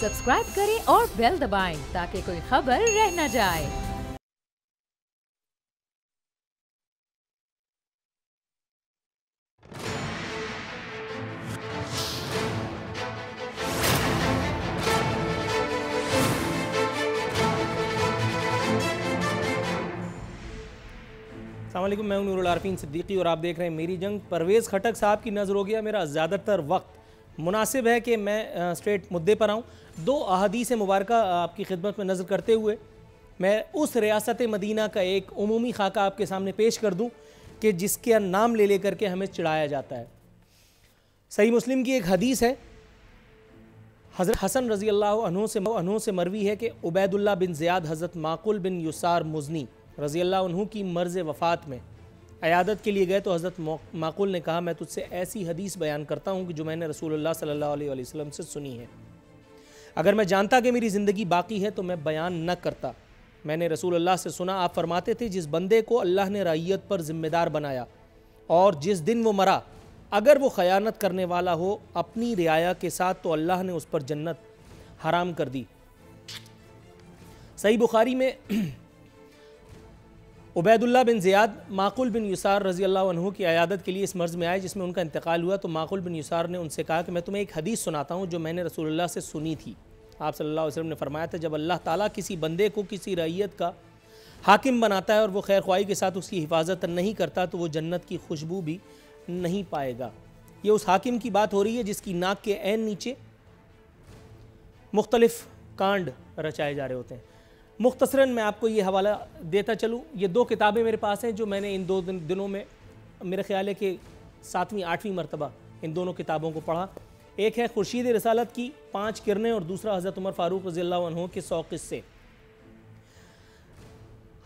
Subscribe करें और bell दबाएं ताकि कोई खबर रह न जाए। अस्सलामुअलैकुम, मैं हूं नूरुल आरफीन सिद्दीकी और आप देख रहे हैं मेरी जंग। परवेज़ खटक साहब की नज़र हो गया। मेरा ज़्यादातर वक्त मुनासिब है कि मैं स्ट्रेट मुद्दे पर आऊँ। दो अहादीस मुबारक आपकी खिदमत में नज़र करते हुए मैं उस रियासत मदीना का एक उमूमी खाका आपके सामने पेश कर दूँ कि जिसके नाम ले लेकर के हमें चिढ़ाया जाता है। सही मुस्लिम की एक हदीस है, हज़रत हसन रज़ी अल्लाह अन्हु से मरवी है कि उबैदुल्लाह बिन ज़ियाद हज़रत माकुल बिन युसार मुज़नी रज़ी अल्लाह अन्हु की मर्ज़ वफ़ात में अयादत के लिए गए तो हज़रत माकुल ने कहा, मैं तुझसे ऐसी हदीस बयान करता हूँ कि जो मैंने रसूलुल्लाह सल्लल्लाहु अलैहि वसल्लम से सुनी है। अगर मैं जानता कि मेरी ज़िंदगी बाकी है तो मैं बयान न करता। मैंने रसूलुल्लाह से सुना, आप फरमाते थे, जिस बंदे को अल्लाह ने रईयत पर ज़िम्मेदार बनाया और जिस दिन वो मरा अगर वो ख़यानत करने वाला हो अपनी रियाया के साथ तो अल्लाह ने उस पर जन्नत हराम कर दी। सही बुखारी में उबैदुल्लाह बिन ज़ियाद माकुल बिन युसार रज़ी अल्लाह अन्हु की अयादत के लिए इस मर्ज़ में आए जिसमें उनका इंतकाल हुआ। तो माकुल बिन युसार ने उनसे कहा कि मैं तुम्हें एक हदीस सुनाता हूँ जो मैंने रसूलुल्लाह से सुनी थी। आप सल्लल्लाहु अलैहि वसल्लम ने फरमाया था, जब अल्लाह ताला किसी बंदे को किसी रईयत का हाकिम बनाता है और वो खैर ख्वाही के साथ उसकी हिफाजत नहीं करता तो वो जन्नत की खुशबू भी नहीं पाएगा। ये उस हाकिम की बात हो रही है जिसकी नाक के ऐन नीचे मुख्तलिफ कांड रचाए जा रहे होते हैं। मुख्तसरन मैं आपको ये हवाला देता चलूँ। ये दो किताबें मेरे पास हैं जो मैंने इन दो दिनों में मेरे ख्याल है कि 7वीं 8वीं मरतबा इन दोनों किताबों को पढ़ा। एक है खुर्शीद रिसालत की 5 किरणें और दूसरा हज़रत उमर फ़ारूक रज़ियल्लाहु अन्हु के 100 किस्से।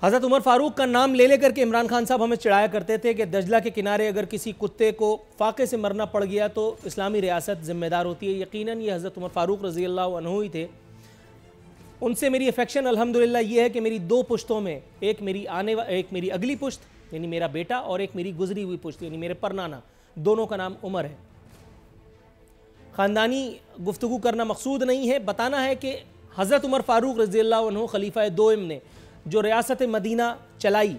हज़रत उमर फ़ारूक का नाम ले लेकर के इमरान खान साहब हमें चिढ़ाया करते थे कि दजला के किनारे अगर किसी कुत्ते को फाके से मरना पड़ गया तो इस्लामी रियासत ज़िम्मेदार होती है। यकीनन ये हज़रत उमर फ़ारूक रज़ियल्लाहु अन्हु ही थे। उनसे मेरी अफेक्शन अल्हम्दुलिल्लाह ये है कि मेरी 2 पुश्तों में एक मेरी अगली पुश्त यानी मेरा बेटा और एक मेरी गुजरी हुई पुश्त यानी मेरे परनाना, दोनों का नाम उमर है। ख़ानदानी गुफ्तगू करना मकसूद नहीं है, बताना है कि हज़रत उमर फ़ारूक रज़ियल्लाहु अन्हु खलीफा दोइम ने जो रियासत मदीना चलाई,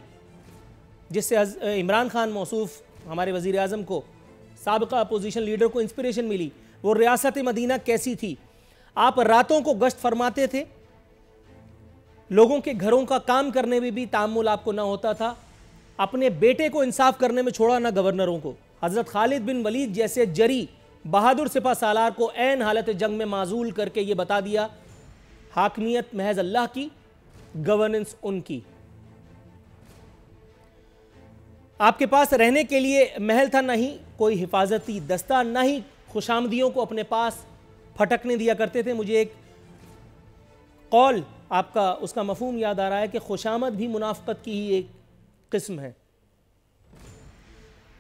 जिससे इमरान खान मौसूफ़ हमारे वज़ीर आज़म को साबिक़ा अपोजिशन लीडर को इंस्पिरेशन मिली, वो रियासत मदीना कैसी थी। आप रातों को गश्त फरमाते थे, लोगों के घरों का काम करने में भी तामुल आपको ना होता था, अपने बेटे को इंसाफ करने में छोड़ा ना गवर्नरों को। हज़रत खालिद बिन वलीद जैसे जरी बहादुर सिपा सालार को ऐन हालत जंग में माजूल करके ये बता दिया, हाकमियत महज अल्लाह की, गवर्नेंस उनकी। आपके पास रहने के लिए महल था, नहीं कोई हिफाजती दस्ता, ना ही खुशामदियों को अपने पास फटकने दिया करते थे। मुझे एक कौल आपका उसका मफहूम याद आ रहा है कि खुशामद भी मुनाफ़क़त की ही एक किस्म है।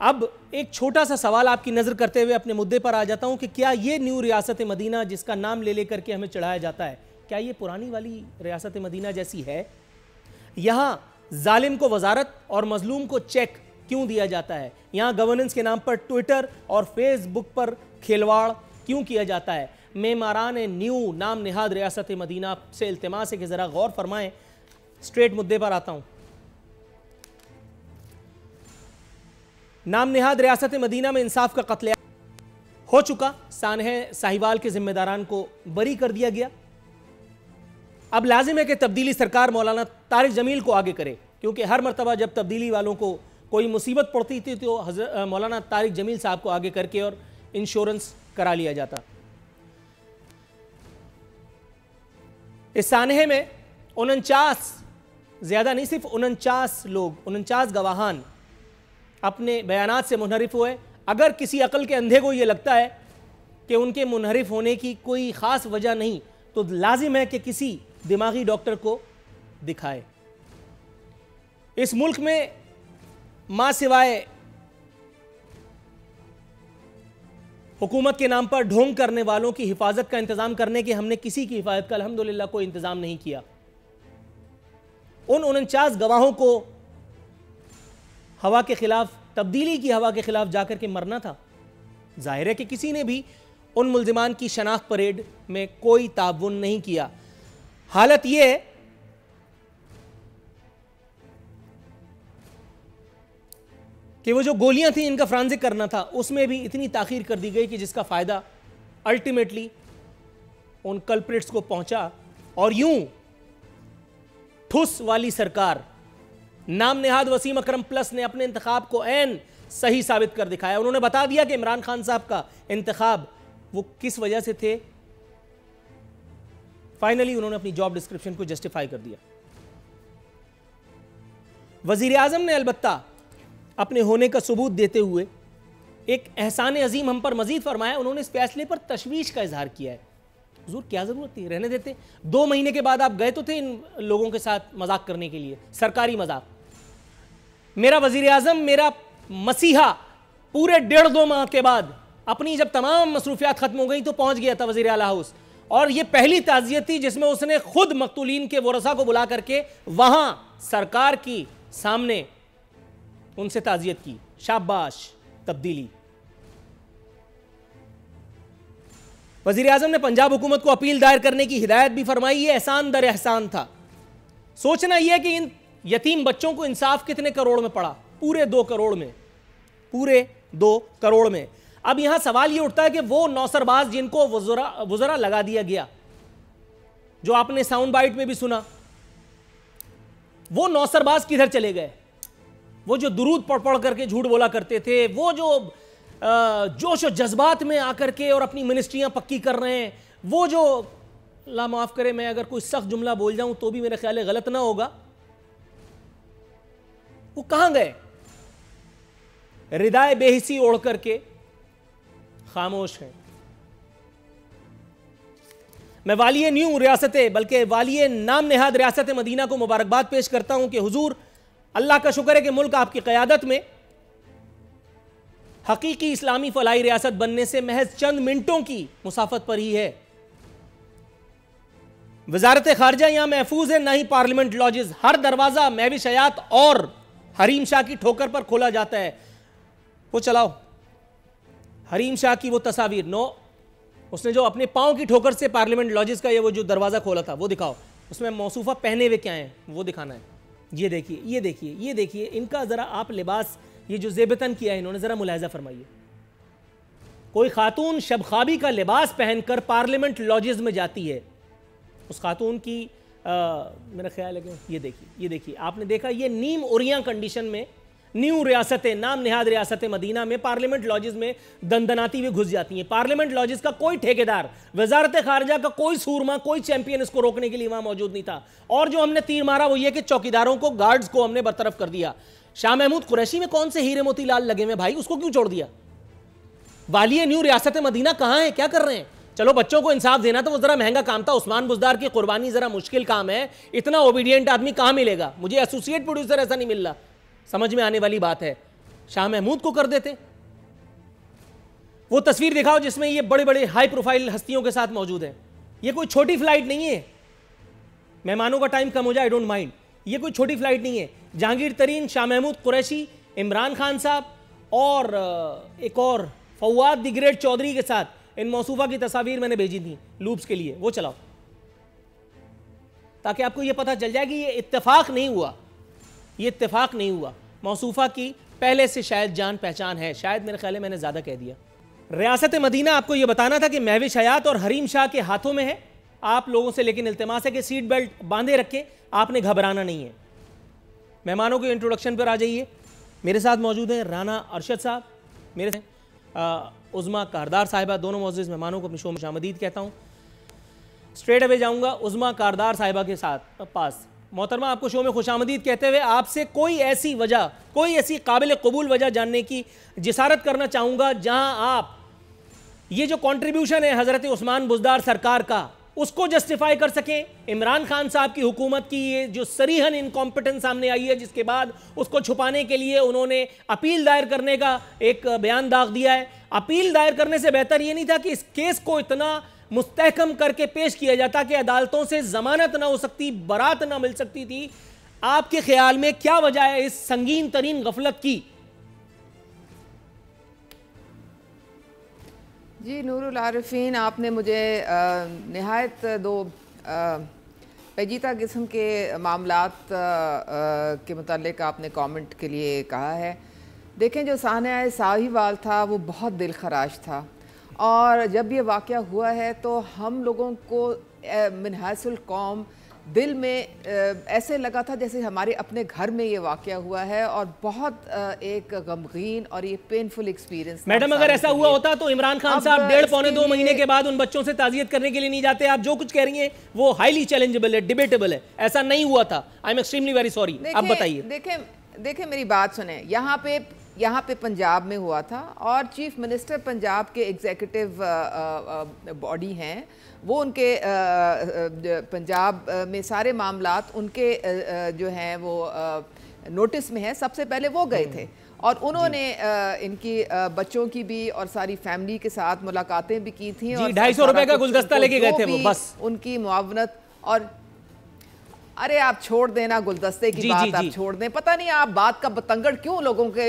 अब एक छोटा सा सवाल आपकी नज़र करते हुए अपने मुद्दे पर आ जाता हूं कि क्या ये न्यू रियासत मदीना जिसका नाम ले लेकर के हमें चढ़ाया जाता है, क्या ये पुरानी वाली रियासत मदीना जैसी है? यहाँ जालिम को वजारत और मजलूम को चेक क्यों दिया जाता है? यहाँ गवर्नेंस के नाम पर ट्विटर और फेसबुक पर खिलवाड़ क्यों किया जाता है? मेमारान न्यू नाम निहाद रियासत मदीना से इल्तिमास है कि ज़रा गौर फरमाएं। स्ट्रेट मुद्दे पर आता हूँ। नाम निहाद रियासत मदीना में इंसाफ का कत्ल हो चुका, सानह साहिवाल के जिम्मेदारान को बरी कर दिया गया। अब लाजिम है कि तब्दीली सरकार मौलाना तारिक जमील को आगे करे, क्योंकि हर मरतबा जब तब्दीली वालों को कोई मुसीबत पड़ती थी तो मौलाना तारिक जमील साहब को आगे करके और इंश्योरेंस करा लिया जाता। इस सानहे में 49 ज़्यादा नहीं, सिर्फ 49 लोग, 49 गवाहान अपने बयानात से मुनहरिफ हुए। अगर किसी अकल के अंधे को यह लगता है कि उनके मुनहरिफ होने की कोई ख़ास वजह नहीं तो लाजिम है कि किसी दिमागी डॉक्टर को दिखाए। इस मुल्क में मां सिवाय हुकूमत के नाम पर ढोंग करने वालों की हिफाजत का इंतजाम करने के हमने किसी की हिफाजत का अल्हम्दुलिल्लाह कोई इंतजाम नहीं किया। उन 49 गवाहों को हवा के खिलाफ, तब्दीली की हवा के खिलाफ जाकर के मरना था। जाहिर है कि किसी ने भी उन मुल्जिमान की शनाख्त परेड में कोई ताउन नहीं किया। हालत यह है कि वो जो गोलियां थी इनका फ्रांजिक करना था, उसमें भी इतनी ताखीर कर दी गई कि जिसका फायदा अल्टीमेटली उन कल्प्रिट्स को पहुंचा। और यूं ठुस वाली सरकार, नाम नेहाद वसीम अकरम प्लस ने अपने इंतखाब को ऐन सही साबित कर दिखाया। उन्होंने बता दिया कि इमरान खान साहब का इंतखाब वो किस वजह से थे। फाइनली उन्होंने अपनी जॉब डिस्क्रिप्शन को जस्टिफाई कर दिया। वजीर आजम ने अलबत्ता अपने होने का सबूत देते हुए एक एहसान अजीम हम पर मजीद फरमाया। उन्होंने इस फैसले पर तशवीश का इजहार किया है। हुजूर क्या जरूरत थी, रहने देते। 2 महीने के बाद आप गए तो थे इन लोगों के साथ मजाक करने के लिए, सरकारी मजाक। मेरा वजीर आजम, मेरा मसीहा पूरे 1.5-2 माह के बाद अपनी जब तमाम मसरूफियात खत्म हो गई तो पहुंच गया था वजीर आला हाउस, और यह पहली ताजियत थी जिसमें उसने खुद मकतूलीन के वरसा को बुला करके वहां सरकार की सामने उनसे ताजियत की। शाबाश तब्दीली। वजीर आजम ने पंजाब हुकूमत को अपील दायर करने की हिदायत भी फरमाई। ये एहसान दर एहसान था। सोचना यह कि इन यतीम बच्चों को इंसाफ कितने करोड़ में पड़ा? पूरे 2 करोड़ में, पूरे 2 करोड़ में। अब यहां सवाल यह उठता है कि वो नौसरबाज जिनको वज़रा लगा दिया गया, जो आपने साउंड बाइट में भी सुना, वो नौसरबाज किधर चले गए? वो जो दुरूद पढ़ पढ़ करके झूठ बोला करते थे, वो जो जोश और जज्बात में आकर के और अपनी मिनिस्ट्रियां पक्की कर रहे हैं, वो जो, अल्लाह माफ करे मैं अगर कोई सख्त जुमला बोल जाऊं तो भी मेरे ख्याल है गलत ना होगा, वो कहां गए? रिदाए बेहिसी ओढ़ करके खामोश हैं। मैं वालिए न्यू रियासत, बल्कि वालिए नाम नेहाद रियासत मदीना को मुबारकबाद पेश करता हूं कि हुजूर, अल्लाह का शुक्र है कि मुल्क आपकी क़यादत में हकीकी इस्लामी फलाही रियासत बनने से महज चंद मिनटों की मुसाफत पर ही है। वजारत खारजा यहां महफूज है, ना ही पार्लियामेंट लॉजेस। हर दरवाजा महविश हयात और हरीम शाह की ठोकर पर खोला जाता है। वो चलाओ हरीम शाह की वो तस्वीर, नो, उसने जो अपने पांव की ठोकर से पार्लियामेंट लॉजेस का ये वो जो दरवाजा खोला था वो दिखाओ। उसमें मौसूफा पहने हुए क्या है वो दिखाना है। ये देखिए, ये देखिए, ये देखिए इनका जरा आप लिबास, ये जो जेबतन किया है इन्होंने, जरा मुलाहिजा फरमाइए। कोई खातून शबखाबी का लिबास पहनकर पार्लियामेंट लॉजेस में जाती है, उस खातून की मेरा ख्याल है कि ये देखिए, ये देखिए, आपने देखा ये नीम उरिया कंडीशन में न्यू रियासत नाम नेहाद रियासत मदीना में पार्लियामेंट लॉजेस में दंदनाती हुई घुस जाती हैं। पार्लियामेंट लॉजेस का कोई ठेकेदार, वजारत खारजा का कोई सूरमा, कोई चैंपियन इसको रोकने के लिए वहां मौजूद नहीं था। और जो हमने तीर मारा वो ये कि चौकीदारों को, गार्ड्स को हमने बरतरफ कर दिया। शाह महमूद कुरैशी में कौन से हीरे मोतीलाल लगे हुए भाई, उसको क्यों छोड़ दिया? वालिए न्यू रियासत मदीना कहां है, क्या कर रहे हैं? चलो बच्चों को इंसाफ देना तो वो जरा महंगा काम था। उस्मान बुज़दार की कुर्बानी जरा मुश्किल काम है। इतना ओबीडियंट आदमी कहां मिलेगा? मुझे एसोसिएट प्रोड्यूसर ऐसा नहीं मिल रहा। समझ में आने वाली बात है, शाह महमूद को कर देते। वो तस्वीर दिखाओ जिसमें ये बड़े बड़े हाई प्रोफाइल हस्तियों के साथ मौजूद है। ये कोई छोटी फ्लाइट नहीं है। मेहमानों का टाइम कम हो जाए, आई डोंट माइंड। ये कोई छोटी फ्लाइट नहीं है। जहांगीर तरीन, शाह महमूद कुरैशी, इमरान खान साहब और एक और फवाद द ग्रेट चौधरी के साथ इन मौसूफा की तस्वीर मैंने भेजी थी लूप्स के लिए, वो चलाओ ताकि आपको यह पता चल जाए कि ये इत्तेफाक नहीं हुआ, ये इत्तेफाक नहीं हुआ। मौसूफा की पहले से शायद जान पहचान है। शायद मेरे ख्याल है मैंने ज़्यादा कह दिया। रियासत मदीना आपको यह बताना था कि महविश हयात और हरीम शाह के हाथों में है। आप लोगों से लेकिन इल्तिमास है कि सीट बेल्ट बांधे रखें, आपने घबराना नहीं है। मेहमानों के इंट्रोडक्शन पर आ जाइए। मेरे साथ मौजूद हैं राना अरशद साहब, मेरे से उज़मा कारदार साहिबा। दोनों मौजूद मेहमानों को अपनी शो में खुशामदीद कहता हूँ। स्ट्रेट अवे जाऊँगा उज़मा कारदार साहिबा के साथ पास। मोहतरमा, आपको शो में खुशामदीद कहते हुए आपसे कोई ऐसी वजह, कोई ऐसी काबिल कबूल वजह जानने की जिसारत करना चाहूँगा जहाँ आप ये जो कंट्रीब्यूशन है हज़रत उस्मान बुज़दार सरकार का, उसको जस्टिफाई कर सकें। इमरान खान साहब की हुकूमत की ये जो सरीहन इनकॉम्पिटेंस सामने आई है, जिसके बाद उसको छुपाने के लिए उन्होंने अपील दायर करने का एक बयान दाग दिया है। अपील दायर करने से बेहतर ये नहीं था कि इस केस को इतना मुस्तहकम करके पेश किया जाता कि अदालतों से जमानत ना हो सकती, बरात ना मिल सकती थी। आपके ख्याल में क्या वजह है इस संगीन तरीन गफलत की? जी नूरुल आरिफीन, आपने मुझे नहायत दो पेचीदा किस्म के मामलात के मुतालिक आपने कमेंट के लिए कहा है। देखें, जो साहना साहिवाल था वो बहुत दिल खराश था, और जब ये वाक़या हुआ है तो हम लोगों को मिनहासुल कौम दिल में ऐसे लगा था जैसे हमारे अपने घर में ये वाक़या हुआ है, और बहुत एक गमगीन और ये पेनफुल एक्सपीरियंस। मैडम, अगर ऐसा हुआ होता तो इमरान खान साहब 1.5-2 महीने के बाद उन बच्चों से ताज़ियत करने के लिए नहीं जाते। आप जो कुछ कह रही हैं वो हाईली चैलेंजेबल है, डिबेटेबल है। ऐसा नहीं हुआ था। I am extremely very sorry. अब बताइए। देखें मेरी बात सुने, यहाँ पे पंजाब में हुआ था, और चीफ मिनिस्टर पंजाब के एग्जीक्यूटिव बॉडी हैं, वो उनके पंजाब में सारे मामलात उनके जो हैं वो नोटिस में है। सबसे पहले वो गए थे, और उन्होंने इनकी बच्चों की भी और सारी फैमिली के साथ मुलाकातें भी की थी, और 250 रुपए का गुलदस्ता लेके गए थे वो, बस उनकी मुआवनत। और अरे आप छोड़ देना गुलदस्ते की बात, आप छोड़ दें। पता नहीं आप बात का बतंगड़ क्यों लोगों के।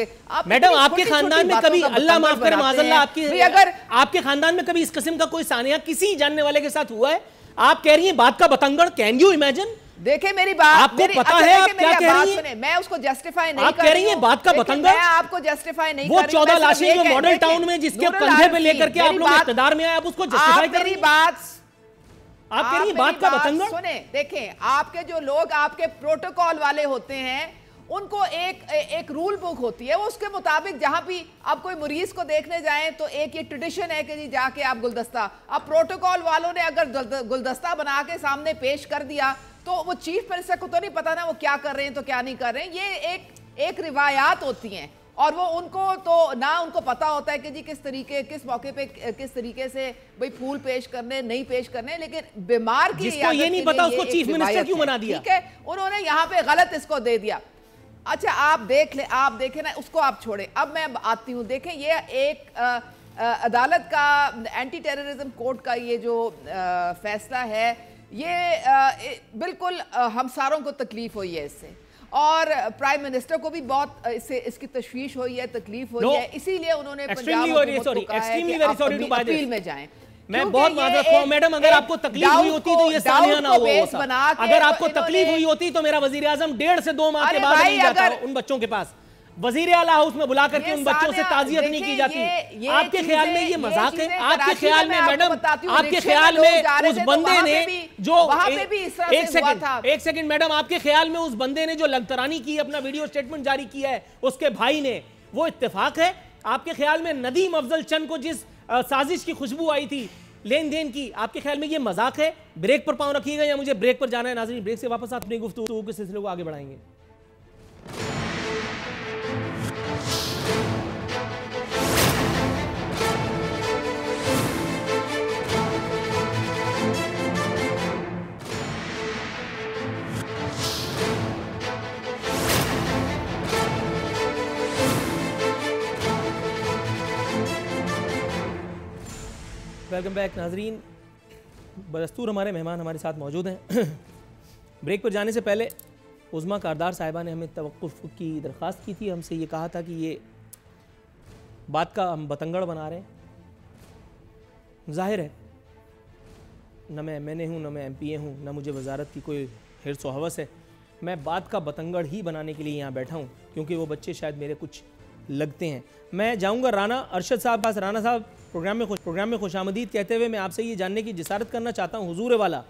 मैडम, आपके खानदान में कभी, अल्लाह माफ करे माज़अल्लाह, अगर आपके खानदान में कभी इस किस्म का कोई सानिया किसी जानने वाले के साथ हुआ है? आप कह रही हैं बात का बतंगड़। Can you imagine? देखें मेरी बात, आपको पता है आप क्या कह रही हैं? मैं उसको जस्टिफाई नहीं आप कह रही हैं बात का बतंगड़। मैं आपको जस्टिफाई नहीं कर रही। वो 14 लाशें जो मॉडल टाउन में जिसके कंधे पे लेकर के आप लोग इख्तिदार में आए, आप उसको जस्टिफाई कर रही हैं? आप कह रही हैं बात का बतंगड़। सुने, देखें, आपके जो लोग आपके प्रोटोकॉल वाले होते हैं, उनको एक रूल बुक होती है, वो उसके मुताबिक जहां भी आप कोई मरीज को देखने जाएं तो एक ये ट्रेडिशन है कि जी जाके आप गुलदस्ता, अब प्रोटोकॉल वालों ने अगर गुलदस्ता बना के सामने पेश कर दिया तो वो चीफ मिनिस्टर को तो नहीं पता ना वो क्या कर रहे हैं तो क्या नहीं कर रहे हैं। ये एक रिवायात होती हैं, और वो उनको तो ना उनको पता होता है कि जी किस मौके पे किस तरीके से भाई फूल पेश करने नहीं पेश करने। लेकिन बीमार की जिसको ये नहीं पता उसको चीफ मिनिस्टर क्यों बना दिया? ठीक है, उन्होंने यहाँ पे गलत इसको दे दिया। अच्छा आप देखें ना, उसको आप छोड़े। अब मैं आती हूँ। देखें, ये एक अदालत का एंटी टेररिज्म कोर्ट का ये जो फैसला है, ये बिल्कुल हम सारों को तकलीफ हुई है इससे, और प्राइम मिनिस्टर को भी बहुत इसकी तशवीश हुई है, तकलीफ हुई है। इसीलिए उन्होंने पंजाब हुकूमत को कहा है कि आप अपील में जाएं। मैं बहुत माजरत हूं मैडम, अगर आपको तकलीफ हुई होती तो ये सानिया ना हुआ होता। अगर आपको तकलीफ हुई होती तो मेरा वजीर आजम 1.5 से 2 माह के बाद नहीं जाता उन बच्चों के पास, वजीर आला हाउस में बुला करके उन बच्चों से ताजियत नहीं की जाती। आपके ख्याल में ये मजाक है? आपके ख्याल में मैडम, आपके ख्याल में उस बंदे ने जो एक सेकंड मैडम, आपके ख्याल में उस बंदे ने जो लंतरानी की, अपना वीडियो स्टेटमेंट जारी किया है उसके भाई ने, वो इत्तेफाक है? आपके ख्याल में नदीम अफजल चंद को जिस साजिश की खुशबू आई थी लेन देन की, आपके ख्याल में ये मजाक है? ब्रेक पर पांव रखिएगा या मुझे ब्रेक पर जाना है? नाज़रीन, ब्रेक से वापस अपनी गुफ्तगू के सिलसिले को आगे बढ़ाएंगे। वेलकम बैक नाजरीन। बदस्तूर हमारे मेहमान हमारे साथ मौजूद हैं। ब्रेक पर जाने से पहले उज़्मा कारदार साहिबा ने हमें तवक्कुफ़ की दरख्वास्त की थी। हमसे ये कहा था कि ये बात का हम बतंगड़ बना रहे हैं। ज़ाहिर है न मैं MNA हूँ, न मैं MPA हूँ, न मुझे वजारत की कोई हिर्स व हवस है। मैं बात का बतंगड़ ही बनाने के लिए यहाँ बैठा हूँ, क्योंकि वो बच्चे शायद मेरे कुछ लगते हैं। मैं जाऊँगा राना अरशद साहब पास। राना साहब, प्रोग्राम में खुशामदीद कहते हुए मैं आपसे ये जानने की जिसारत करना चाहता हूँ, हुजूर वाला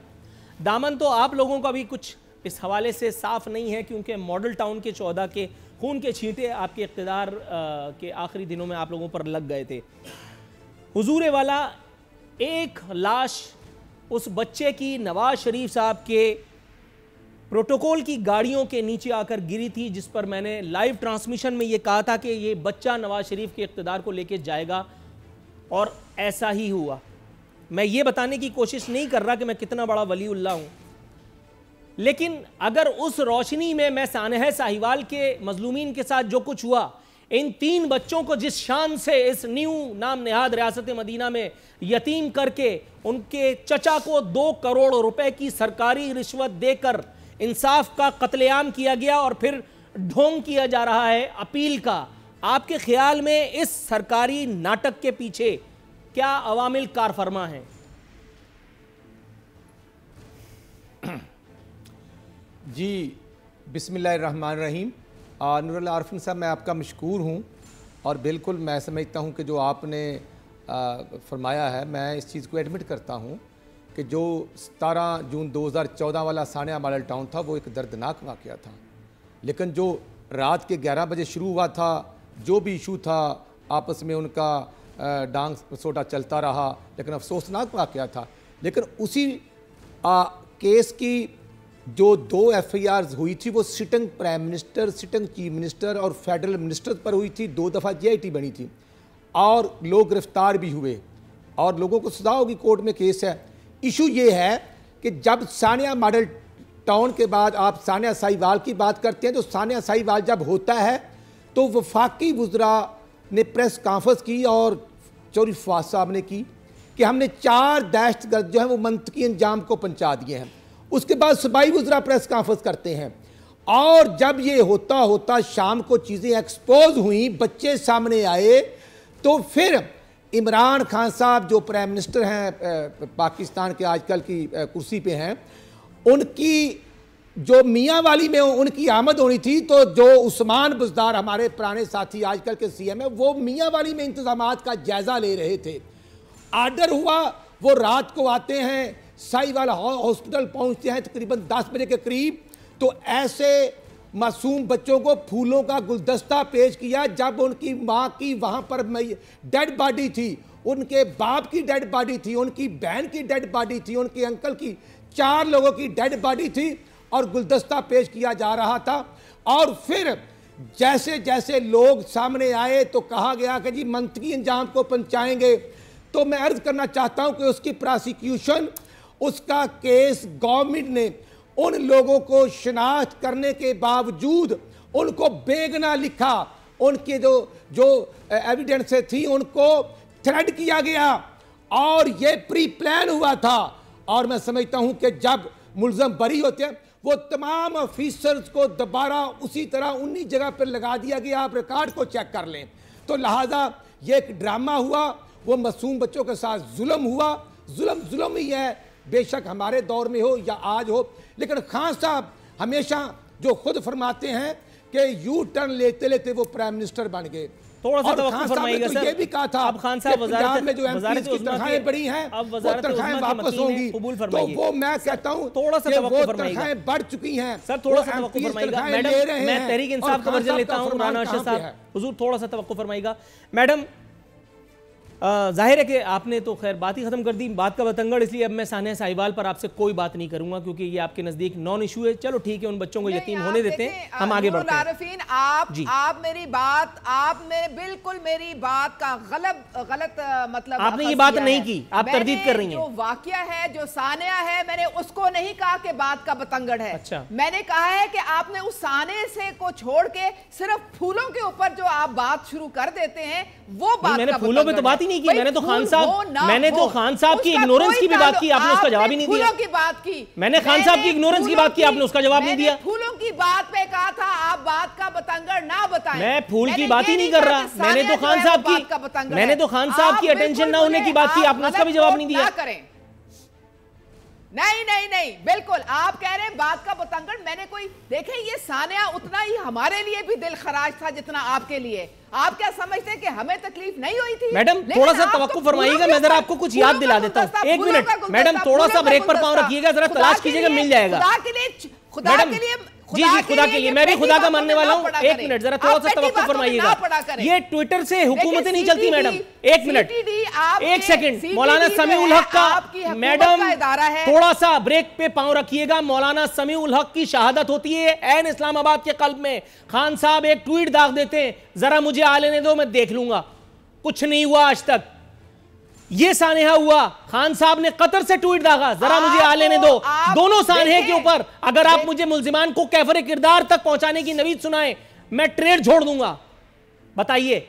दामन तो आप लोगों का भी कुछ इस हवाले से साफ नहीं है, क्योंकि मॉडल टाउन के 14 के खून के छींटे आपके इक़्तिदार के आखिरी दिनों में आप लोगों पर लग गए थे। हुजूर वाला, एक लाश उस बच्चे की नवाज शरीफ साहब के प्रोटोकॉल की गाड़ियों के नीचे आकर गिरी थी, जिस पर मैंने लाइव ट्रांसमिशन में ये कहा था कि ये बच्चा नवाज शरीफ के इक़्तिदार को लेके जाएगा, और ऐसा ही हुआ। मैं ये बताने की कोशिश नहीं कर रहा कि मैं कितना बड़ा वलीउल्लाह हूँ, लेकिन अगर उस रोशनी में मैं सानह साहिवाल के मजलूमीन के साथ जो कुछ हुआ, इन 3 बच्चों को जिस शान से इस न्यू नाम नेहाद रियासत मदीना में यतीम करके उनके चचा को 2 करोड़ रुपए की सरकारी रिश्वत देकर इंसाफ का कत्लेआम किया गया और फिर ढोंग किया जा रहा है अपील का, आपके ख्याल में इस सरकारी नाटक के पीछे क्या अवामिल कार फरमा है? जी बिस्मिल्लाहिर्रहमानिर्रहीम। नूरुल आरिफीन साहब, मैं आपका मशकूर हूँ और बिल्कुल मैं समझता हूँ कि जो आपने फरमाया है, मैं इस चीज़ को एडमिट करता हूँ कि जो 17 जून 2014 वाला सानिया मॉडल टाउन था वो एक दर्दनाक वाक़या था, लेकिन जो रात के 11 बजे शुरू हुआ था, जो भी इशू था आपस में उनका डांग सोटा चलता रहा, लेकिन अफसोसनाक वाक़या था। लेकिन उसी केस की जो 2 FIRs हुई थी वो sitting prime minister, sitting chief minister और फेडरल मिनिस्टर पर हुई थी। 2 दफ़ा JIT बनी थी और लोग गिरफ्तार भी हुए और लोगों को सजा होगी, कोर्ट में केस है। इशू ये है कि जब सानिया मॉडल टाउन के बाद आप सानिया साहिवाल की बात करते हैं, तो सानिया साहिवाल जब होता है तो वफाकी वुज़रा ने प्रेस कॉन्फ्रेंस की और चौधरी फवाद साहब ने की कि हमने 4 दहशतगर्द जो हैं वो मंतकी अंजाम को पहुंचा दिए हैं। उसके बाद सूबाई वुज़रा प्रेस कॉन्फ्रेंस करते हैं और जब ये होता होता शाम को चीज़ें एक्सपोज हुई, बच्चे सामने आए, तो फिर इमरान खान साहब जो प्राइम मिनिस्टर हैं पाकिस्तान के आजकल की कुर्सी पे हैं, उनकी जो मियाँ वाली में उनकी आमद होनी थी, तो जो उस्मान बुज़दार हमारे पुराने साथी आजकल के CM है, वो मियाँ वाली में इंतजामात का जायज़ा ले रहे थे। आर्डर हुआ, वो रात को आते हैं, साहिवाल हॉस्पिटल पहुंचते हैं तकरीबन 10 बजे के करीब, तो ऐसे मासूम बच्चों को फूलों का गुलदस्ता पेश किया। जब उनकी माँ की वहाँ पर डेड बॉडी थी, उनके बाप की डेड बॉडी थी, उनकी बहन की डेड बॉडी थी, उनके अंकल की, 4 लोगों की डेड बॉडी थी और गुलदस्ता पेश किया जा रहा था। और फिर जैसे जैसे लोग सामने आए तो कहा गया कि जी मंतकी अंजाम को पहुँचाएंगे। तो मैं अर्ज़ करना चाहता हूँ कि उसकी प्रोसिक्यूशन, उसका केस गवर्नमेंट ने उन लोगों को शनाख्त करने के बावजूद उनको बेगुनाह लिखा, उनके जो एविडेंस थी उनको थ्रेड किया गया और ये प्री प्लान हुआ था। और मैं समझता हूं कि जब मुलजम बरी होते हैं, वो तमाम ऑफिसर्स को दोबारा उसी तरह 19 जगह पर लगा दिया गया। आप रिकॉर्ड को चेक कर लें। तो लिहाजा ये एक ड्रामा हुआ, वो मासूम बच्चों के साथ जुल्म हुआ। जुल्म ही है, बेशक हमारे दौर में हो या आज हो। लेकिन खान साहब हमेशा जो खुद फरमाते हैं कि यू टर्न लेते लेते वो प्राइम मिनिस्टर बन गए। थोड़ा सा तवक्कुफ फरमाइएगा सर। ये भी कहा था अब खान साहब वज़ारत में जो MPs की तनख्वाहें बढ़ी हैं, वो तनख्वाहें वापस होंगी। तो वो मैं कहता हूँ थोड़ा सा तवक्कुफ फरमाइएगा। तनख्वाहें बढ़ चुकी हैं सर, थोड़ा सा तवक्कुफ फरमाइएगा। मैडम, मैं तहरीक इंसाफ का वर्जन लेता हूँ, राना अर्शद साहब, हुजूर थोड़ा सा तवक्कुफ फरमाइएगा। मैडम, जाहिर है कि आपने तो खैर बात ही खत्म कर दी, बात का बतंगड़, इसलिए अब मैं सानिया साहिवाल पर आपसे कोई बात नहीं करूंगा क्योंकि ये आपके नजदीक नॉन इशू है। चलो ठीक है, उन बच्चों को यतीम होने देते हैं, हम आगे बढ़ते हैं। आरिफीन, आप मेरी बात, आपने बिल्कुल मेरी बात का गलत मतलब आपने ये बात नहीं की, आप तरदीद कर रही हैं। जो वाकया है, जो सानिया है, मैंने उसको नहीं कहा कि बात का बतंगड़ है। अच्छा। मैंने कहा है कि आपने उस साने से को छोड़ के सिर्फ फूलों के ऊपर जो आप बात शुरू कर देते हैं, वो बात मैंने फूलों पे तो बात ही नहीं की। मैंने तो खान साहब की इग्नोरेंस की भी बात की, आपने उसका जवाब ही नहीं दिया। फूलों की बात की मैंने खान साहब की इग्नोरेंस की बात की, आपने उसका जवाब नहीं दिया। फूलों की बात पे कहा था आप बात का बतंगड़ ना बताएं। मैं फूल की बात ही नहीं कर रहा, मैंने तो खान साहब की अटेंशन ना होने की बात की, आपने उसका भी जवाब नहीं दिया। नहीं, बिल्कुल आप कह रहे हैं बात का बतंगड़। मैंने कोई देखे, ये सानिया उतना ही हमारे लिए भी दिल खराज था जितना आपके लिए। आप क्या समझते हैं कि हमें तकलीफ नहीं हुई थी? मैडम थोड़ा सा तवक्कुफ फरमाइएगा, मैं जरा आपको कुछ याद दिला देता हूँ। 1 मिनट मैडम, थोड़ा सा ब्रेक पर पाँव रखिएगा, जरा तलाश कीजिएगा, मिल जाएगा। खुदा के लिए जी, खुदा के लिए, मैं भी खुदा का मानने वाला हूँ। 1 मिनट जरा थोड़ा सा तवक्कुफ फरमाइएगा। ये ट्विटर से हुकूमतें नहीं चलती मैडम। 1 minute, 1 second. मौलाना समीउल हक का, मैडम थोड़ा सा ब्रेक पे पाँव रखिएगा। मौलाना समीउल हक की शहादत होती है ऐन इस्लामाबाद के कल्ब में। खान साहब एक ट्वीट दाग देते हैं, जरा मुझे आ लेने दो, मैं देख लूंगा। कुछ नहीं हुआ आज तक। ये सानेहा हुआ, खान साहब ने कतर से ट्वीट दागा, जरा मुझे आ लेने दो। दोनों सानेहे के ऊपर अगर आप मुझे मुल्जिमान को कैफरे किरदार तक पहुंचाने की नवीद सुनाए, मैं ट्रेड छोड़ दूंगा। बताइए।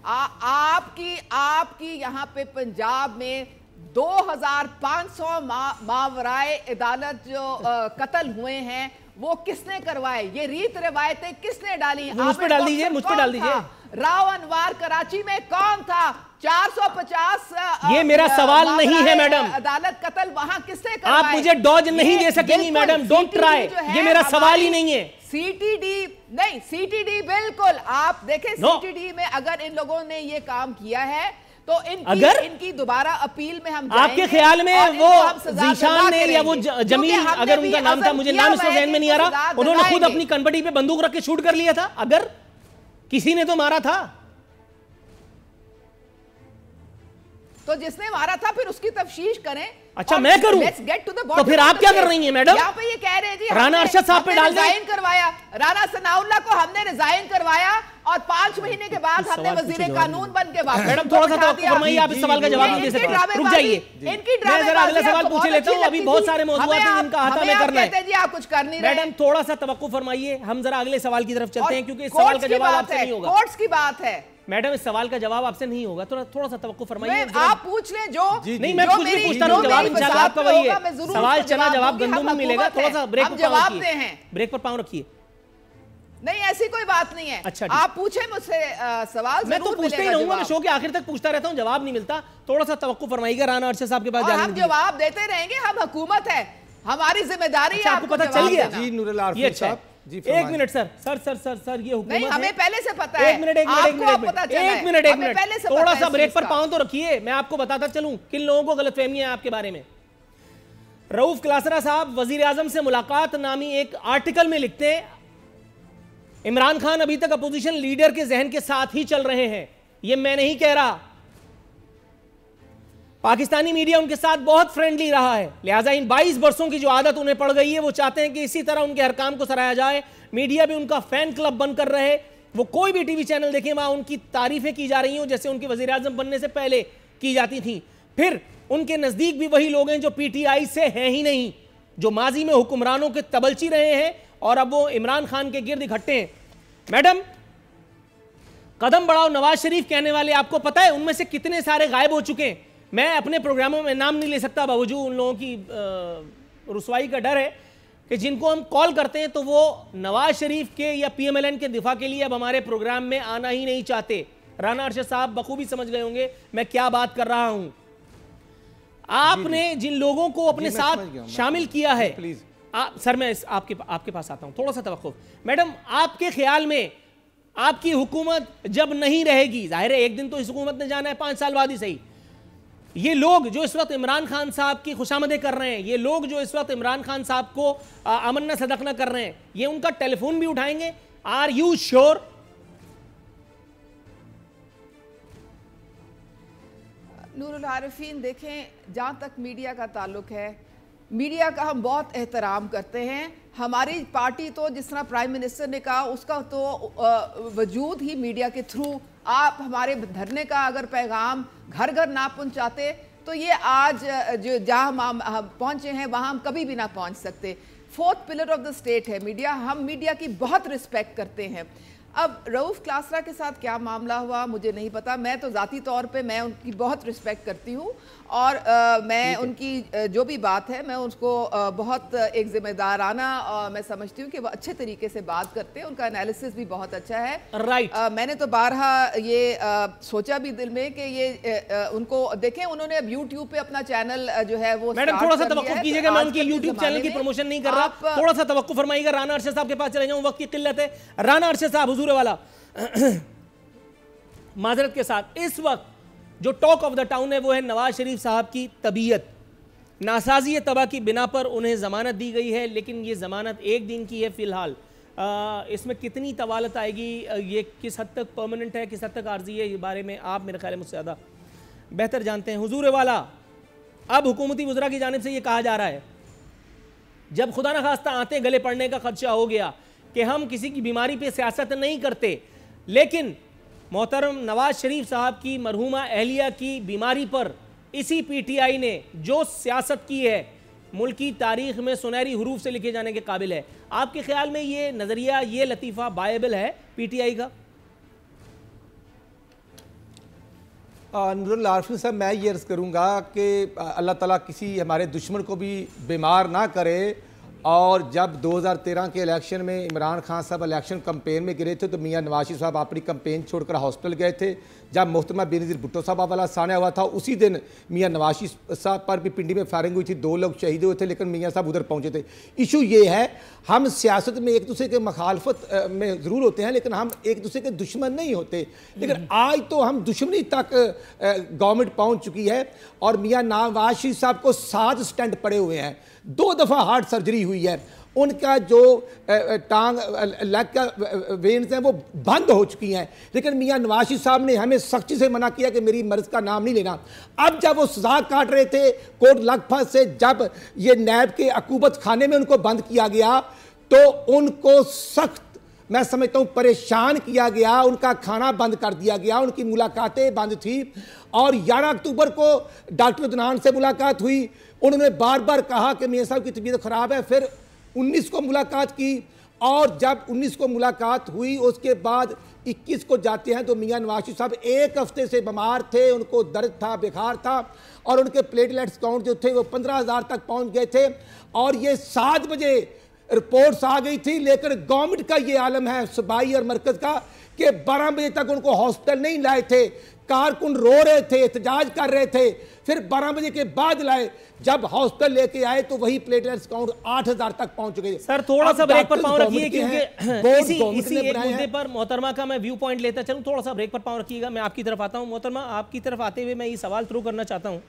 आपकी यहां पे पंजाब में 2500 मावराए अदालत जो कत्ल हुए हैं, वो किसने करवाए? ये रीत रिवायतें किसने डाली? मुझ पे डाल दीजिए, मुझ पे डाल दीजिए। राव अनवार कराची में कौन था? 450 ये मेरा सवाल नहीं है मैडम। अदालत कत्ल वहां किसने करवाए? आप मुझे डॉज नहीं दे सकेंगी मैडम, डोंट ट्राई, ये मेरा सवाल ही नहीं है। सीटीडी नहीं, सीटीडी बिल्कुल आप देखें, सीटीडी में अगर इन लोगों ने ये काम किया है तो इनकी दोबारा अपील में हम आपके ख्याल में वो जीशान ने या वो जमील, अगर उनका नाम था, मुझे नाम इसमें ज़हन में नहीं आ रहा, उन्होंने खुद अपनी कनपटी पे बंदूक रख के शूट कर लिया था? अगर किसी ने तो मारा था, तो जिसने मारा था फिर उसकी तफ्तीश करें। अच्छा मैं करूं? तो फिर आप क्या कर रही हैं मैडम? यहाँ पे ये कह रहे हैं जी राना अरशद साहब पे डाल रिजाइन करवाया, राना सनाउल्लाह को हमने रिजाइन करवाया और 5 महीने के बाद हमने वजीर कानून बन के वापस। मैडम थोड़ा सा फरमाइए, आप इस सवाल का जवाब नहीं दे सकते, रुक जाइए, इनकी मैं जरा अगला सवाल पूछ लेता हूँ, अभी बहुत सारे मौजूद हैं जिनका अहाता में करना है। जी आप कुछ कर नहीं रहे मैडम, थोड़ा सा तवक्कुफ फरमाइए, हम जरा अगले सवाल की तरफ चलते हैं, क्योंकि इस सवाल का जवाब आपसे नहीं होगा। कोर्ट्स की बात है मैडम, इस सवाल का जवाब आपसे नहीं होगा, थोड़ा सा तवक्कुफ फरमाइए। आप पूछ लें जो नहीं, मैं कुछ भी पूछता रहूं, जवाब इंशाल्लाह आपका वही है। सवाल चला, जवाब गंदू में मिलेगा। थोड़ा सा ब्रेक पर पाँव रखिए, ब्रेक पर पाँव रखिए। नहीं ऐसी कोई बात नहीं है। अच्छा, आप पूछे मुझसे सवाल, मैं तो पूछते ही रहूंगा, मैं शो के आखिर तक पूछता रहता हूँ, जवाब नहीं मिलता। थोड़ा सा तवक्कुफ फरमाइएगा, राना अरशद साहब के पास जाने हम जवाब देते रहेंगे, हम हुकूमत है, हमारी जिम्मेदारी है। आपको पता चल गया? जी नूरुल आरफीन साहब, एक मिनट सर, ये हुकूमत नहीं, हमें पहले से पता है। एक मिनट, थोड़ा सा ब्रेक पर पाऊं तो रखिए, मैं आपको बताता चलूं किन लोगों को गलतफहमी है आपके बारे में। रऊफ क्लासरा साहब वजीर आजम से मुलाकात नामी एक आर्टिकल में लिखते हैं, इमरान खान अभी तक अपोजिशन लीडर के जहन के साथ ही चल रहे हैं। यह मैं नहीं कह रहा, पाकिस्तानी मीडिया उनके साथ बहुत फ्रेंडली रहा है, लिहाजा इन 22 वर्षों की जो आदत उन्हें पड़ गई है, वो चाहते हैं कि इसी तरह उनके हर काम को सराहा जाए, मीडिया भी उनका फैन क्लब बनकर रहे, वो कोई भी टीवी चैनल देखें वहां उनकी तारीफें की जा रही हों जैसे उनके वजीर आजम बनने से पहले की जाती थी। फिर उनके नजदीक भी वही लोग हैं जो पीटीआई से हैं ही नहीं, जो माजी में हुक्मरानों के तबलची रहे हैं और अब वो इमरान खान के गिर्द इकट्ठे हैं। मैडम, कदम बढ़ाओ नवाज शरीफ कहने वाले आपको पता है उनमें से कितने सारे गायब हो चुके हैं? मैं अपने प्रोग्रामों में नाम नहीं ले सकता, बावजूद उन लोगों की रुसवाई का डर है कि जिनको हम कॉल करते हैं तो वो नवाज शरीफ के या पीएमएलएन के दिफा के लिए अब हमारे प्रोग्राम में आना ही नहीं चाहते। राना अरशद साहब बखूबी समझ गए होंगे मैं क्या बात कर रहा हूं। आपने जिन लोगों को अपने साथ शामिल किया है, प्लीज सर मैं आपके पास आता हूं, थोड़ा सा तवक्कुफ। मैडम, आपके ख्याल में आपकी हुकूमत जब नहीं रहेगी, जाहिर है एक दिन तो इस हुकूमत ने जाना है, 5 साल बाद ही सही, ये लोग जो इस वक्त इमरान खान साहब की खुशामदें कर रहे हैं, ये लोग जो इस वक्त इमरान खान साहब को अमन्ना सदकना कर रहे हैं, ये उनका टेलीफोन भी उठाएंगे? Are you sure? Nurul Arifeen, देखें जहां तक मीडिया का ताल्लुक है, मीडिया का हम बहुत एहतराम करते हैं। हमारी पार्टी तो जिस तरह प्राइम मिनिस्टर ने कहा उसका तो वजूद ही मीडिया के थ्रू, आप हमारे धरने का अगर पैगाम घर घर ना पहुंचाते तो ये आज जो जहां हम पहुंचे हैं वहां हम कभी भी ना पहुंच सकते। 4th pillar of the state है मीडिया, हम मीडिया की बहुत रिस्पेक्ट करते हैं। अब रऊफ क्लासरा के साथ क्या मामला हुआ मुझे नहीं पता, मैं तो ज़ाती तौर पे मैं उनकी बहुत रिस्पेक्ट करती हूँ और मैं उनकी जो भी बात है मैं उसको बहुत एक जिम्मेदाराना मैं समझती हूँ कि वो अच्छे तरीके से बात करते हैं, उनका एनालिसिस भी बहुत अच्छा है। राइट, मैंने तो बारहा ये सोचा भी दिल में कि ये उनको देखें, उन्होंने अब यूट्यूब पे अपना चैनल जो है वो मैडम थोड़ा सा तवक्कुफ कीजिएगा, मैं उनकी यूट्यूब चैनल की प्रमोशन नहीं कर रहा, थोड़ा सा तवक्कुफ फरमाइएगा। राना अरशद साहब के पास चले जाऊं, वक्त की किल्लत है। राना अरशद साहब, हुजूर वाला माजरत के साथ, इस वक्त जो टॉक ऑफ द टाउन है वो है नवाज शरीफ साहब की तबीयत। नासाजी तबाह की बिना पर उन्हें ज़मानत दी गई है, लेकिन ये ज़मानत 1 दिन की है फ़िलहाल। इसमें कितनी तवालत आएगी, ये किस हद तक परमानेंट है, किस हद तक आर्जी है, इस बारे में आप मेरे ख्याल मुझसे ज़्यादा बेहतर जानते हैं। हुजूर वाला, अब हुकूमती वज़रा की जानिब से ये कहा जा रहा है, जब खुदा न खास्ता आते गले पड़ने का खदशा हो गया कि हम किसी की बीमारी पे सियासत नहीं करते, लेकिन मोहतरम नवाज शरीफ साहब की मरहूमा अहलिया की बीमारी पर इसी पीटीआई ने जो सियासत की है मुल्क की तारीख में सुनहरी हरूफ से लिखे जाने के काबिल है। आपके ख्याल में ये नज़रिया, ये लतीफ़ा बायबल है पीटीआई का? नूरुल आरफीन साहब, मैं ये अर्ज़ करूँगा कि अल्लाह ताला किसी हमारे दुश्मन को भी बीमार ना करे और जब 2013 के इलेक्शन में इमरान खान साहब इलेक्शन कैंपेन में गिरे थे तो मियां नवाज शरीफ साहब अपनी कैंपेन छोड़कर हॉस्पिटल गए थे। जब मोहतरमा बेनज़ीर भुट्टो साहब वाला सामने हुआ था उसी दिन मियां नवाज शरीफ साहब पर भी पिंडी में फायरिंग हुई थी, 2 लोग शहीद हुए थे, लेकिन मियां साहब उधर पहुंचे थे। इशू ये है, हम सियासत में एक दूसरे के मुखालफत में ज़रूर होते हैं लेकिन हम एक दूसरे के दुश्मन नहीं होते। लेकिन आज तो हम दुश्मनी तक गवर्नमेंट पहुँच चुकी है और मियां नवाज शरीफ साहब को 7 स्टेंट पड़े हुए हैं, 2 दफ़ा हार्ट सर्जरी हुई है, उनका जो टांग लेग का वेन्स हैं वो बंद हो चुकी हैं। लेकिन मियां नवाज शरीफ साहब ने हमें सख्ती से मना किया कि मेरी मर्ज का नाम नहीं लेना। अब जब वो सजा काट रहे थे कोर्ट लखपत से, जब ये नैब के अकूबत खाने में उनको बंद किया गया तो उनको सख्त, मैं समझता हूं, परेशान किया गया, उनका खाना बंद कर दिया गया, उनकी मुलाकातें बंद थी। और 11 अक्टूबर को डॉक्टर अदनान से मुलाकात हुई, उन्होंने बार बार कहा कि मियां साहब की तबीयत खराब है। फिर 19 को मुलाकात की और जब 19 को मुलाकात हुई उसके बाद 21 को जाते हैं तो मियां नवाज शरीफ साहब 1 हफ्ते से बीमार थे, उनको दर्द था, बुखार था और उनके प्लेटलेट्स काउंट जो थे वो 15,000 तक पहुंच गए थे। और ये 7 बजे रिपोर्ट्स आ गई थी, लेकिन गवर्नमेंट का ये आलम है सूबाई और मरकज का कि 12 बजे तक उनको हॉस्पिटल नहीं लाए थे, कारकुन रो रहे थे, एहतजाज कर रहे थे, फिर 12 बजे के बाद लाए। जब हॉस्पिटल लेके आए तो वही प्लेटलेट्स काउंट 8,000 तक पहुंच गए। सर थोड़ा सा ब्रेक पर पांव रखिए क्योंकि इसी एक मुद्दे पर मोहतरमा का मैं व्यू पॉइंट लेता चलूं, थोड़ा सा ब्रेक पर पांव रखिएगा। मैं आपकी तरफ आता हूं मोहतरमा, आपकी तरफ आते हुए मैं ये सवाल थ्रू करना चाहता हूं।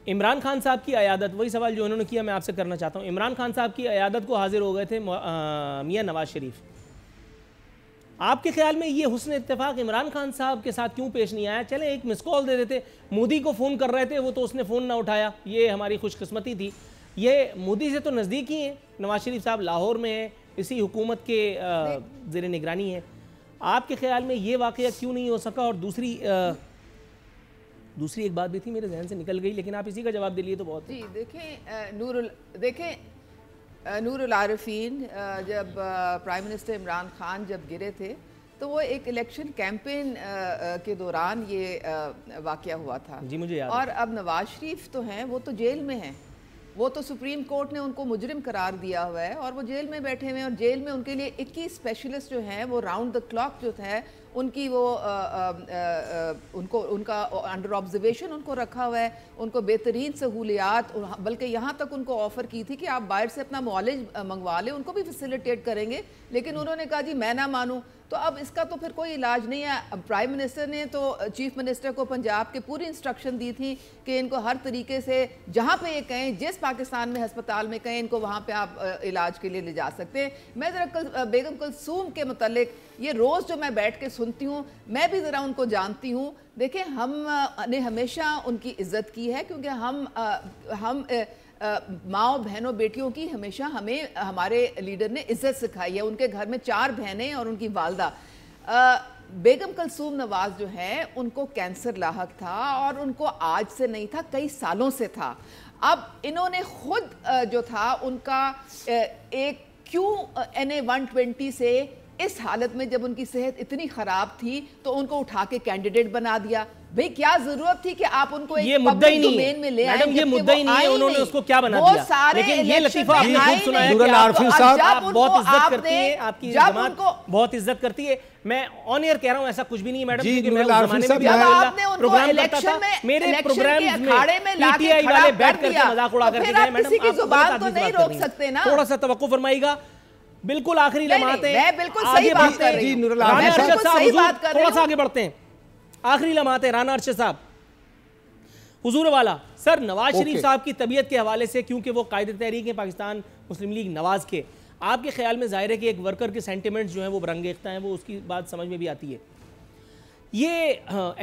इमरान खान साहब की अयादत, वही सवाल जो उन्होंने किया मैं आपसे करना चाहता हूं। इमरान खान साहब की अयादत को हाजिर हो गए थे मियां नवाज शरीफ। आपके ख्याल में ये हुस्न इत्तेफाक इमरान खान साहब के साथ क्यों पेश नहीं आया? चले एक मिस कॉल दे देते, मोदी को फ़ोन कर रहे थे वो तो उसने फ़ोन ना उठाया, ये हमारी खुशकिस्मती थी। ये मोदी से तो नज़दीक ही है, नवाज शरीफ साहब लाहौर में है, इसी हुकूमत के ज़ेर निगरानी है। आपके ख्याल में ये वाक़या क्यों नहीं हो सका? और दूसरी एक बात भी थी मेरे जहन से निकल गई, लेकिन आप इसी का जवाब दे लिए तो बहुत। जी देखें नूरुल आरिफीन, जब प्राइम मिनिस्टर इमरान खान जब गिरे थे तो वो एक इलेक्शन कैंपेन के दौरान ये वाक़या हुआ था। जी मुझे याद। और अब नवाज शरीफ तो हैं, वो तो जेल में हैं, वो तो सुप्रीम कोर्ट ने उनको मुजरिम करार दिया हुआ है और वो जेल में बैठे हुए हैं। और जेल में उनके लिए 21 स्पेशलिस्ट जो हैं वो राउंड द क्लॉक जो है उनकी वो उनका अंडर ऑब्जर्वेशन उनको रखा हुआ है, उनको बेहतरीन सहूलियात, बल्कि यहाँ तक उनको ऑफ़र की थी कि आप बाहर से अपना मॉलेज मंगवा लें, उनको भी फैसिलिटेट करेंगे। लेकिन उन्होंने कहा जी मैं ना मानूँ। तो अब इसका तो फिर कोई इलाज नहीं है। अब प्राइम मिनिस्टर ने तो चीफ मिनिस्टर को पंजाब के पूरी इंस्ट्रक्शन दी थी कि इनको हर तरीके से जहाँ पे ये कहें, जिस पाकिस्तान में अस्पताल में कहें, इनको वहाँ पे आप इलाज के लिए ले जा सकते हैं। मैं ज़रा बेगम कुलसूम के मुतालिक ये रोज़ जो मैं बैठ के सुनती हूँ, मैं भी ज़रा उनको जानती हूँ। देखें, हमने हमेशा उनकी इज़्ज़त की है क्योंकि हम माओ बहनों बेटियों की हमेशा हमें हमारे लीडर ने इज्जत सिखाई है। उनके घर में 4 बहनें और उनकी वालदा। बेगम कुलसूम नवाज जो है उनको कैंसर लाहक था और उनको आज से नहीं था, कई सालों से था। अब इन्होंने खुद जो था उनका एक QNA 120 से इस हालत में जब उनकी सेहत इतनी खराब थी तो उनको उठा के कैंडिडेट बना दिया। भाई क्या जरूरत थी कि आप उनको ये मुद्दा ही नहीं है, मैडम ये मुद्दा ही नहीं है, उन्होंने उसको क्या बना दिया। लेकिन ये लतीफा आपने खुद सुनाया कि आप बहुत इज्जत करती है, आपकी जमात बहुत इज्जत करती है। मैं ऑन एयर कह रहा हूं ऐसा कुछ भी नहीं है मैडम, क्योंकि मैं उस जमाने में भी प्रोग्राम करता था, मेरे प्रोग्राम्स में पीटीआई वाले बैठ करके मजाक उड़ा करके गए। मैडम किसी की जुबान तो नहीं रोक सकते ना, थोड़ा सा तवक्कुफ फरमाइएगा। बिल्कुल आखिरी लम्हात है, मैं बिल्कुल सही बात कर रही हूं। राना अरशद साहब थोड़ा सा आगे बढ़ते हैं, आखिरी लम्हात है। राना अरशद साहब हुजूर वाला सर, नवाज शरीफ साहब की तबीयत के हवाले से, क्योंकि वो कायदे तहरीक है पाकिस्तान मुस्लिम लीग नवाज के, आपके ख्याल में जाहिर है कि एक वर्कर के सेंटिमेंट्स जो हैं वो बरंगेख्ता हैं, वो उसकी बात समझ में भी आती है। ये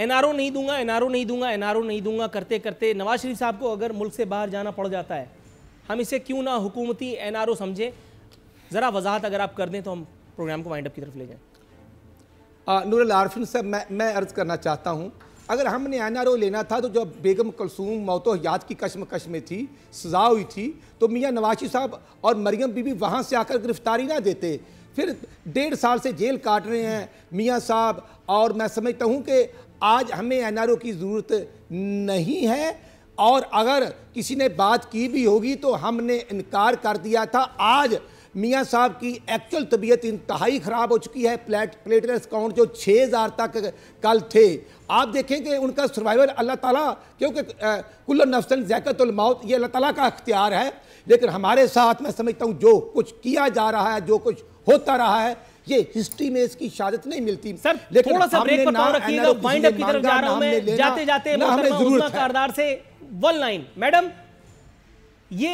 NRO नहीं दूंगा, NRO नहीं दूंगा, NRO नहीं दूंगा करते करते नवाज शरीफ साहब को अगर मुल्क से बाहर जाना पड़ जाता है, हम इसे क्यों ना हुकूमती NRO समझे? ज़रा वजाहत अगर आप कर दें तो हम प्रोग्राम को वाइंड अप की तरफ ले जाएं। नूरुल आरिफीन साहब, मैं अर्ज़ करना चाहता हूँ, अगर हमने NRO लेना था तो जब बेगम कुलसूम मौतो हयात की कश्मकश में थी, सजा हुई थी, तो मियां नवाज शरीफ साहब और मरियम बीबी वहाँ से आकर गिरफ्तारी ना देते। फिर 1.5 साल से जेल काट रहे हैं मियां साहब, और मैं समझता हूँ कि आज हमें NRO की ज़रूरत नहीं है। और अगर किसी ने बात की भी होगी तो हमने इनकार कर दिया था। आज मियाँ साहब की एक्चुअल तबीयत इंतहाई ख़राब हो चुकी है। प्लेटलेट्स काउंट जो 6000 तक कल थे, आप देखेंगे उनका सर्वाइवल अल्लाह ताला, क्योंकि कुल्लु नफ्सन ज़ायक़तुल मौत ये अल्लाह ताला का इख्तियार है। लेकिन हमारे साथ मैं समझता हूँ जो कुछ किया जा रहा है, जो कुछ होता रहा है, ये हिस्ट्री में इसकी शहादत नहीं मिलती। सर थोड़ा सा ब्रेक पर पाँव रखिएगा, वाइंड अप की तरफ जा रहा हूं मैं। जाते जाते मोहतरमा कारदार से वन लाइन, मैडम ये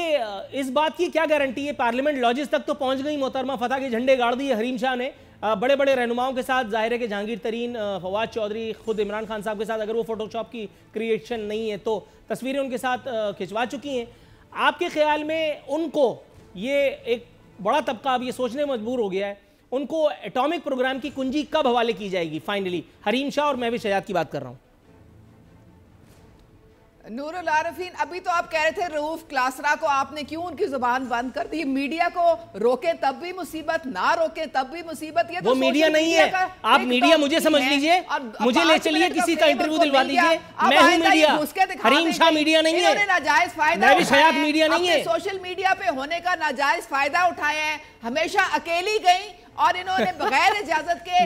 इस बात की क्या गारंटी है, पार्लियामेंट लॉजिस तक तो पहुंच गई, मोहतरमा फतह के झंडे गाड़ दिए हरीम शाह ने बड़े बड़े रहनुमाओं के साथ। जाहिर है कि जहांगीर तरीन, फवाद चौधरी, खुद इमरान खान साहब के साथ, अगर वो फोटोशॉप की क्रिएशन नहीं है तो तस्वीरें उनके साथ खिंचवा चुकी हैं। आपके ख्याल में उनको, ये एक बड़ा तबका अब ये सोचने मजबूर हो गया है, उनको एटॉमिक प्रोग्राम की कुंजी कब हवाले की जाएगी फाइनली? हरीम शाह और महविश हयात की बात कर रहा हूं। नूरुल आरिफीन, अभी तो आप कह रहे थे रऊफ क्लासरा को आपने क्यों उनकी जुबान बंद कर दी? मीडिया को रोके तब भी मुसीबत, ना रोके तब भी मुसीबत। ये तो वो मीडिया नहीं है, आप मीडिया मुझे समझ लीजिए, मुझे ले चलिए किसी का इंटरव्यू दिलवा दीजिए, मैं हूं मीडिया। हरीम शाह मीडिया नहीं है, नाजायज फायदा, महविश हयात मीडिया नहीं है। सोशल मीडिया पे होने का नाजायज फायदा उठाया है, हमेशा अकेली गई और इन्होंने बगैर इजाजत के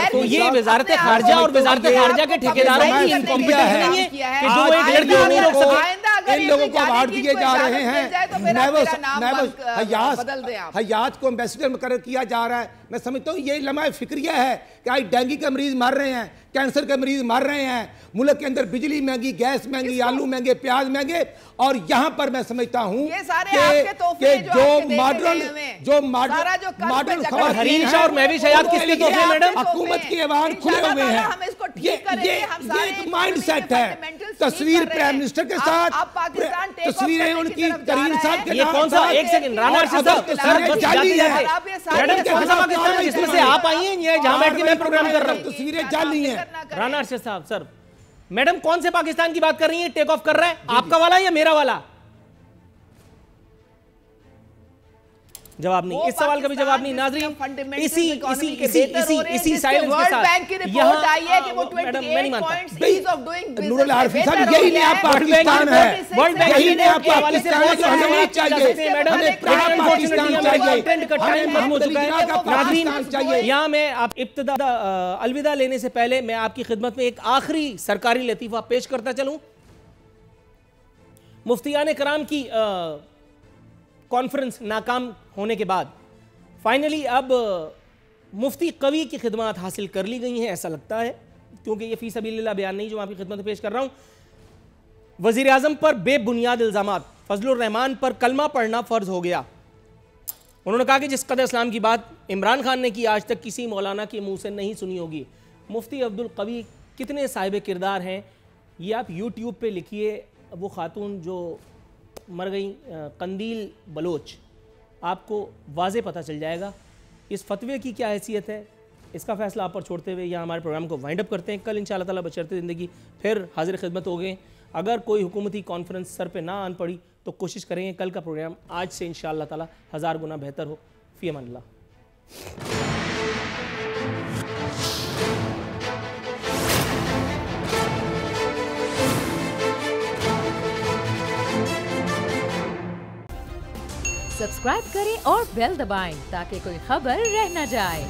तो ये वजारत खारजा और वजारत खारजा के ठेकेदारों की इनकॉम्पिटेंस नहीं है कि जो एक लड़की नहीं रोक सके। इन लोगों को अवार्ड दिए जा रहे हैं, हयात को एम्बेसडर मुकर्रर किया जा रहा है। मैं समझता हूँ ये लम्हा फिक्रिया है कि आज डेंगू के मरीज मर रहे हैं, कैंसर के मरीज मर रहे हैं, मुल्क के अंदर बिजली महंगी, गैस महंगी, आलू महंगे, प्याज महंगे, और यहाँ पर मैं समझता हूँ कि जो मॉडर्न हरीम शाह और महविश हयात किसके तोहफे मैडम? हुकूमत की ऐवान खुले हुए हैं। ये एक माइंड सेट है। तस्वीर प्राइम मिनिस्टर के साथ, तस्वीरें उनकी करीम साहब के साथ। कौन सा? एक सेकंड, राना अरशद साहब जाली है मैडम, कौन सा पाकिस्तान है जिसमें से आप आई हैं? ये जहां बैठ के मैं प्रोग्राम कर रहा हूं, तस्वीरें जाली हैं। राना अरशद साहब, सर मैडम कौन से पाकिस्तान की बात कर रही हैं? टेक ऑफ कर रहा है आपका वाला या मेरा वाला? जवाब नहीं, इस सवाल का भी जवाब नहीं। नाज़रीन इसी साइलेंस के साथ बैंक की रिपोर्ट आई है कि वो 28 points ease of doing Nurul Arifeen साहब, यही नहीं आप पाकिस्तान है, वर्ल्ड बैंक यही नहीं आप पाकिस्तान है, हमें चाहिए, हमें प्राइम पाकिस्तान चाहिए। यहाँ मैं आप इब्तिदा अलविदा लेने से पहले मैं आपकी खिदमत में एक आखिरी सरकारी लतीफ़ा पेश करता चलूं। मुफ्तियान कराम की कॉन्फ्रेंस नाकाम होने के बाद फाइनली अब मुफ्ती कवी की खिदमत हासिल कर ली गई हैं, ऐसा लगता है, क्योंकि ये फी सबीलिल्लाह बयान नहीं जो मैं आपकी खिदमत में पेश कर रहा हूँ। वज़ीर आज़म पर बेबुनियाद इल्ज़ामात, फजलुर रहमान पर कलमा पढ़ना फ़र्ज हो गया। उन्होंने कहा कि जिस कदर इस्लाम की बात इमरान खान ने की आज तक किसी मौलाना के मुँह से नहीं सुनी होगी। मुफ्ती अब्दुल कवी कितने साहिब किरदार हैं, ये आप यूट्यूब पर लिखिए। वो खातून जो मर गई कंदील बलोच, आपको वाज़े पता चल जाएगा। इस फतवे की क्या हैसियत है, इसका फ़ैसला आप पर छोड़ते हुए यहाँ हमारे प्रोग्राम को वाइंड अप करते हैं। कल इंशाअल्लाह ताला बशर्ते ज़िंदगी फिर हाजिर खिदमत हो गए। अगर कोई हुकूमती कॉन्फ्रेंस सर पे ना आन पड़ी तो कोशिश करेंगे कल का प्रोग्राम आज से इंशाअल्लाह ताला 1000 गुना बेहतर हो। फ़ी अमान अल्लाह। सब्सक्राइब करें और बेल दबाएं ताकि कोई खबर रह न जाए।